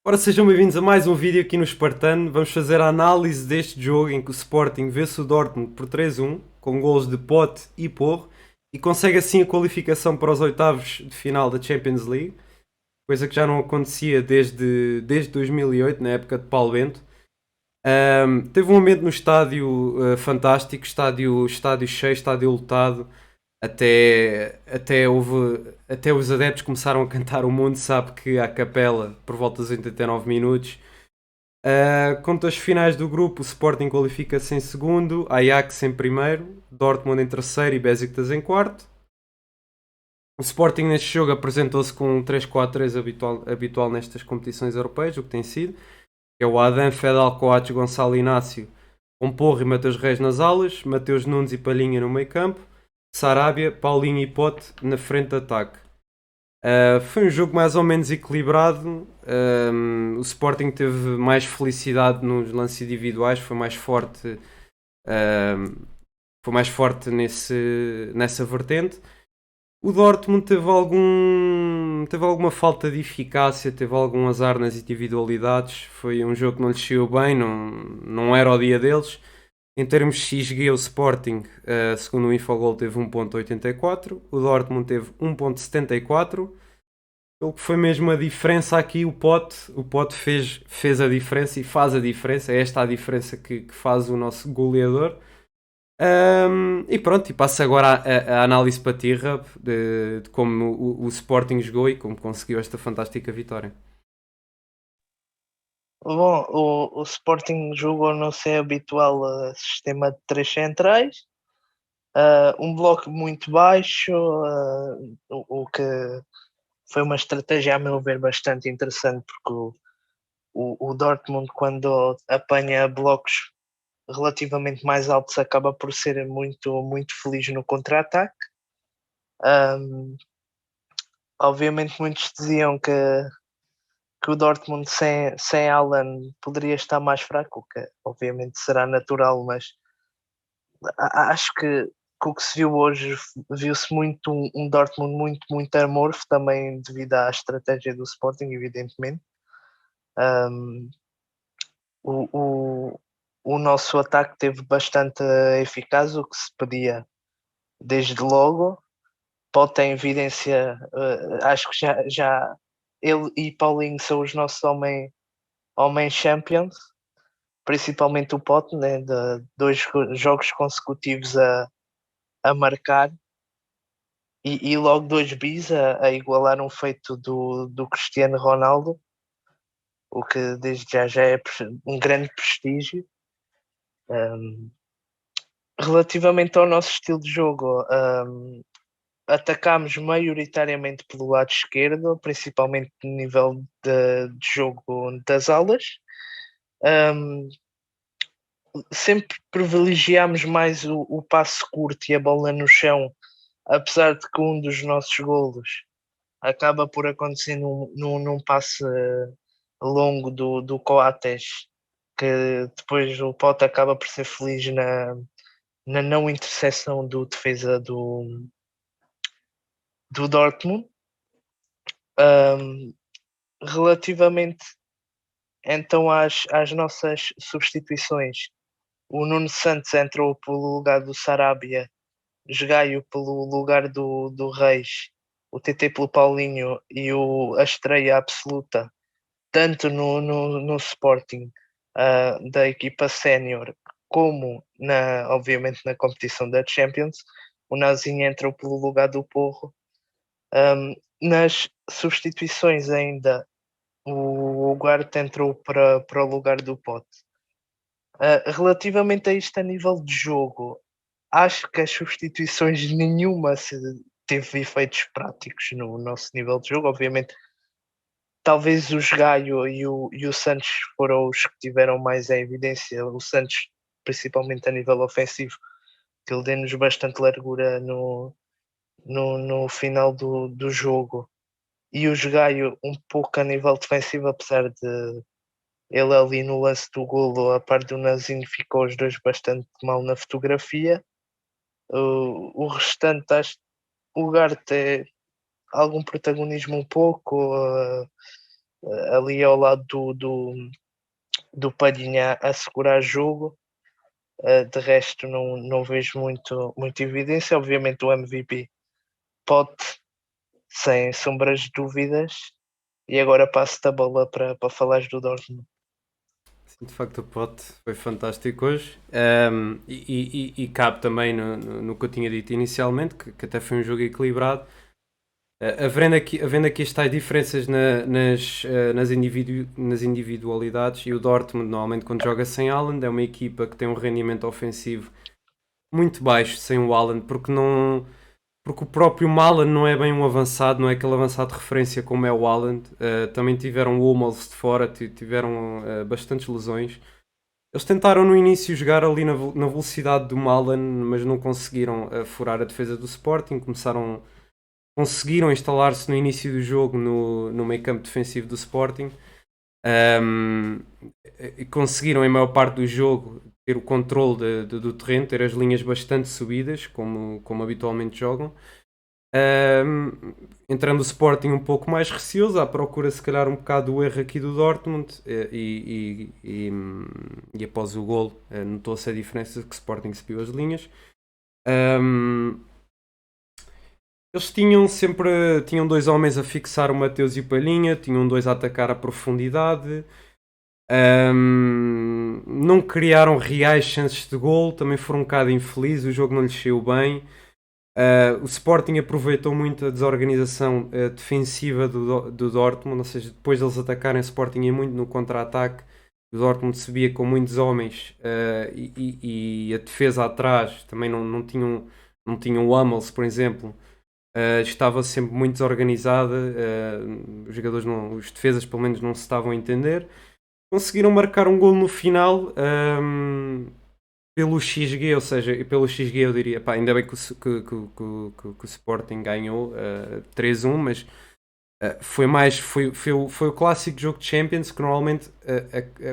Ora, sejam bem-vindos a mais um vídeo aqui no Espartano. Vamos fazer a análise deste jogo em que o Sporting vence o Dortmund por 3-1, com golos de Pote e Porro, e consegue assim a qualificação para os oitavos de final da Champions League, coisa que já não acontecia desde 2008, na época de Paulo Bento. Teve um ambiente no estádio fantástico, estádio cheio, estádio lotado. Até os adeptos começaram a cantar O Mundo Sabe Que à capela por volta dos 89 minutos. Quanto às finais do grupo, o Sporting qualifica-se em segundo, Ajax em primeiro, Dortmund em terceiro e Besiktas em quarto. O Sporting neste jogo apresentou-se com um 3-4-3 habitual nestas competições europeias, o que tem sido, que é o Adam, Fedal, Coates, Gonçalo Inácio, com Porro e Mateus Reis nas alas, Mateus Nunes e Palhinha no meio campo, Sarabia, Paulinho e Pote na frente de ataque. Foi um jogo mais ou menos equilibrado. O Sporting teve mais felicidade nos lances individuais, um, foi mais forte nessa vertente. O Dortmund teve alguma falta de eficácia, teve algum azar nas individualidades. Foi um jogo que não lhes saiu bem, não era o dia deles. Em termos de XG, o Sporting, segundo o Infogol, teve 1.84, o Dortmund teve 1.74. Pelo que foi mesmo a diferença aqui, o Pote fez a diferença e faz a diferença. É esta a diferença que faz o nosso goleador. E pronto, e passo agora a análise para ti, Rab, de como o Sporting jogou e como conseguiu esta fantástica vitória. Bom, o Sporting jogou no seu habitual sistema de três centrais, um bloco muito baixo, o que foi uma estratégia, a meu ver, bastante interessante, porque o Dortmund, quando apanha blocos relativamente mais altos, acaba por ser muito, muito feliz no contra-ataque. Um, Obviamente, muitos diziam que o Dortmund sem Haaland poderia estar mais fraco, o que obviamente será natural, mas acho que o que se viu hoje viu-se muito um Dortmund muito, muito amorfo, também devido à estratégia do Sporting, evidentemente. Um, o, o, o nosso ataque teve bastante eficaz, o que se pedia desde logo. Pode ter evidência, acho que já ele e Paulinho são os nossos homens champions, principalmente o Pote, né, de dois jogos consecutivos a marcar e logo dois bis a igualar um feito do Cristiano Ronaldo, o que desde já é um grande prestígio. Um, Relativamente ao nosso estilo de jogo, atacámos maioritariamente pelo lado esquerdo, principalmente no nível de jogo das alas. Um, Sempre privilegiámos mais o passe curto e a bola no chão, apesar de que um dos nossos golos acaba por acontecer num passe longo do Coates, que depois o Pote acaba por ser feliz na não interseção do defesa do Dortmund. Um, Relativamente então às nossas substituições, o Nuno Santos entrou pelo lugar do Sarabia, Gaio pelo lugar do Reis, o TT pelo Paulinho e a estreia absoluta, tanto no Sporting da equipa sénior, como obviamente na competição da Champions, o Nazinho entrou pelo lugar do Porro. Nas substituições ainda, o Ugarte entrou para o lugar do Pote. Relativamente a isto a nível de jogo, acho que as substituições nenhuma teve efeitos práticos no nosso nível de jogo. Obviamente, talvez o Gaio e o Santos foram os que tiveram mais a evidência. O Santos, principalmente a nível ofensivo, que ele deu-nos bastante largura no final do jogo. E o Gaio um pouco a nível defensivo, apesar de ele ali no lance do golo, a parte do Nazinho, ficou os dois bastante mal na fotografia. O restante, acho que o lugar tem algum protagonismo um pouco. ali ao lado do Palhinha a segurar jogo. De resto, não vejo muita evidência. Obviamente, o MVP pode, sem sombras de dúvidas. E agora passo-te a bola para falares do Dortmund. Sim, de facto, o pote foi fantástico hoje. E cabe também no que eu tinha dito inicialmente, que até foi um jogo equilibrado. Havendo aqui estas diferenças nas individualidades, e o Dortmund, normalmente, quando joga sem Haaland, é uma equipa que tem um rendimento ofensivo muito baixo sem o Haaland, porque o próprio Malan não é bem um avançado, não é aquele avançado de referência como é o Haaland. Também tiveram o Hummels de fora, tiveram bastantes lesões. Eles tentaram no início jogar ali na velocidade do Malan, mas não conseguiram furar a defesa do Sporting. Conseguiram instalar-se no início do jogo no meio campo defensivo do Sporting. Um, e conseguiram em maior parte do jogo ter o controle do terreno, ter as linhas bastante subidas, como habitualmente jogam. Um, entrando o Sporting um pouco mais receoso, à procura se calhar um bocado do erro aqui do Dortmund, e após o gol notou-se a diferença que o Sporting subiu as linhas. Eles tinham dois homens a fixar o Mateus e o Palhinha, tinham dois a atacar a profundidade. Não criaram reais chances de gol, também foram um bocado infelizes, o jogo não lhes saiu bem. O Sporting aproveitou muito a desorganização defensiva do Dortmund, ou seja, depois deles atacarem, o Sporting ia muito no contra-ataque. O Dortmund subia com muitos homens e a defesa atrás também não tinham o Hummels, por exemplo. Estava sempre muito desorganizada, os jogadores os defesas pelo menos não se estavam a entender. Conseguiram marcar um gol no final, pelo XG, ou seja, pelo XG eu diria, pá, ainda bem que o Sporting ganhou 3-1, mas foi o clássico jogo de Champions que normalmente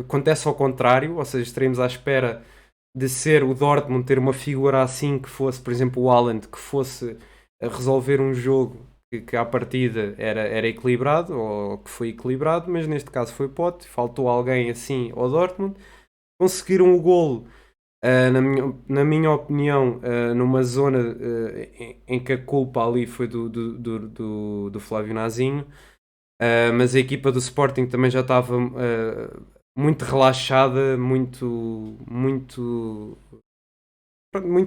acontece ao contrário, ou seja, estaremos à espera de ser o Dortmund ter uma figura assim que fosse, por exemplo, o Haaland, que fosse a resolver um jogo que à partida era equilibrado, ou que foi equilibrado, mas neste caso foi Pote, faltou alguém assim ao Dortmund, conseguiram o golo. Na minha opinião, numa zona em que a culpa ali foi do Flávio Nazinho, mas a equipa do Sporting também já estava muito relaxada, muito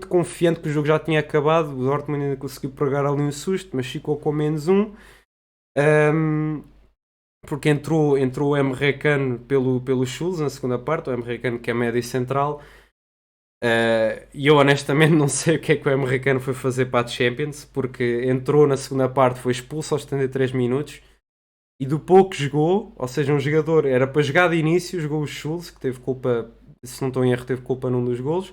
confiante que o jogo já tinha acabado. O Dortmund ainda conseguiu pregar ali um susto, mas ficou com menos um. Porque entrou o Emre Can pelo Schulz na segunda parte, o Emre Can que é médio central. E eu honestamente não sei o que é que o Emre Can foi fazer para a Champions, porque entrou na segunda parte, foi expulso aos 73 minutos e do pouco que jogou, ou seja, um jogador era para jogar de início, jogou o Schulz, que teve culpa, se não estou em erro, teve culpa num dos golos.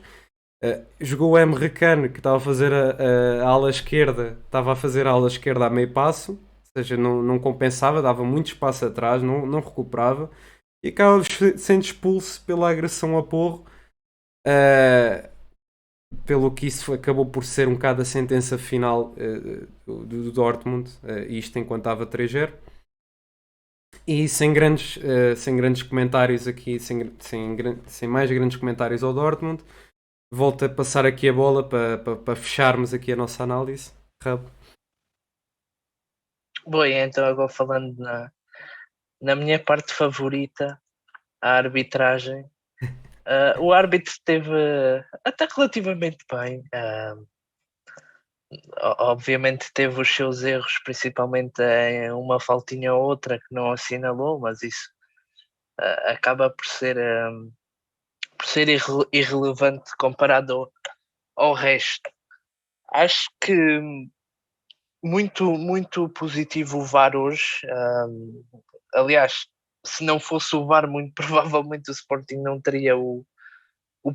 Jogou o Emre Can, que estava a fazer a ala esquerda, estava a fazer a ala esquerda a meio passo, ou seja, não compensava, dava muito espaço atrás, não recuperava e acaba sendo expulso pela agressão a Porro. Pelo que isso acabou por ser um bocado a sentença final do Dortmund, isto enquanto estava 3-0. E sem grandes comentários aqui, sem mais grandes comentários ao Dortmund, volto a passar aqui a bola para fecharmos aqui a nossa análise. Rab. Bom, então agora falando na minha parte favorita, a arbitragem. O árbitro esteve até relativamente bem. Obviamente teve os seus erros, principalmente em uma faltinha ou outra que não assinalou, mas isso acaba por ser irrelevante comparado ao resto. Acho que muito positivo o VAR hoje. Aliás, se não fosse o VAR, muito provavelmente o Sporting não teria o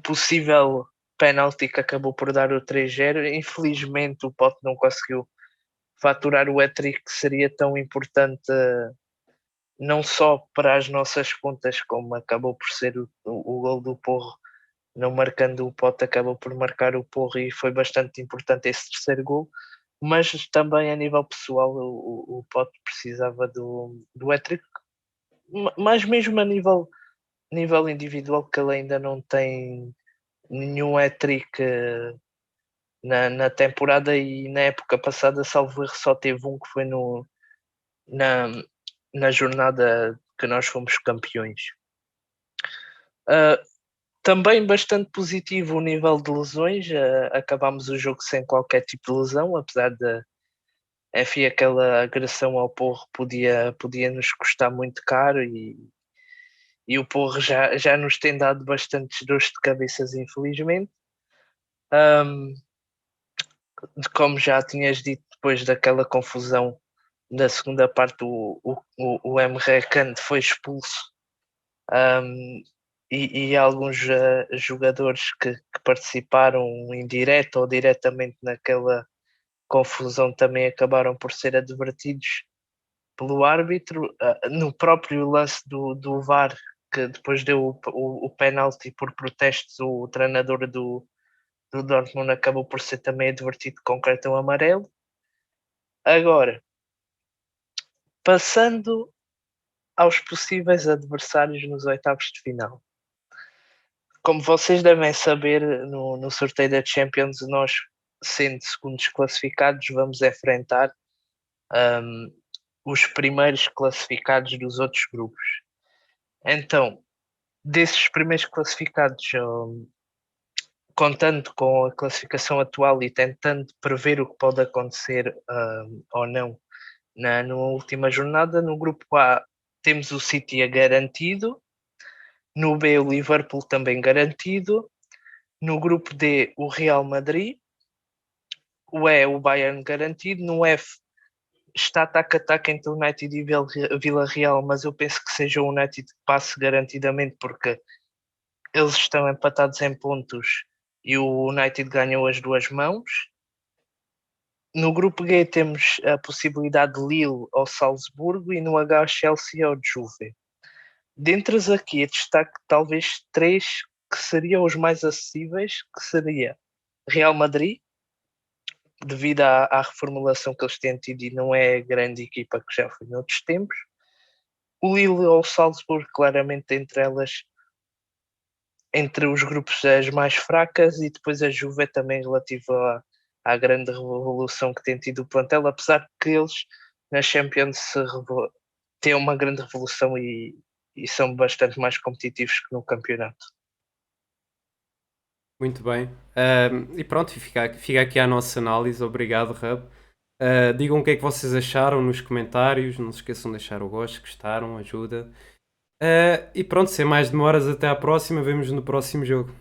possível penalti que acabou por dar o 3-0. Infelizmente, o Pote não conseguiu faturar o hat-trick que seria tão importante, não só para as nossas contas, como acabou por ser o gol do Porro. Não marcando o Pote, acabou por marcar o Porro e foi bastante importante esse terceiro gol. Mas também a nível pessoal, o Pote precisava do hat-trick, mas mesmo a nível individual, que ele ainda não tem nenhum hat-trick na temporada, e na época passada, salvo erro, só teve um que foi na, na jornada que nós fomos campeões. Também bastante positivo o nível de lesões. Acabámos o jogo sem qualquer tipo de lesão, apesar de enfim, aquela agressão ao Porro podia nos custar muito caro, e o Porro já nos tem dado bastantes dores de cabeças, infelizmente. Como já tinhas dito, depois daquela confusão da segunda parte, o Emre Can foi expulso, e alguns jogadores que participaram indireto ou diretamente naquela confusão também acabaram por ser advertidos pelo árbitro. No próprio lance do VAR, que depois deu o penalti por protestos, o treinador do Dortmund acabou por ser também advertido com cartão amarelo. Agora, passando aos possíveis adversários nos oitavos de final. Como vocês devem saber, no sorteio da Champions, nós, sendo segundos classificados, vamos enfrentar os primeiros classificados dos outros grupos. Então, desses primeiros classificados, contando com a classificação atual e tentando prever o que pode acontecer ou não na última jornada, no grupo A temos o City garantido, no B o Liverpool também garantido, no grupo D o Real Madrid, o E o Bayern garantido, no F está tac a tac entre o United e Vila Real, mas eu penso que seja o United que passe garantidamente, porque eles estão empatados em pontos e o United ganhou as duas mãos. No grupo G temos a possibilidade de Lille ou Salzburgo, e no H Chelsea ou Juve. Dentre os aqui, destaque talvez três que seriam os mais acessíveis, que seria Real Madrid, devido à reformulação que eles têm tido e não é a grande equipa que já foi noutros tempos. O Lille ou o Salzburgo, claramente entre os grupos as mais fracas, e depois a Juve também relativa à grande revolução que tem tido o plantel, apesar de que eles na Champions têm uma grande revolução e são bastante mais competitivos que no campeonato. Muito bem. E pronto, fica aqui a nossa análise. Obrigado, Rab. Digam o que é que vocês acharam nos comentários. Não se esqueçam de deixar o gosto, gostaram, ajuda. E pronto, sem mais demoras, até à próxima. Vemos no próximo jogo.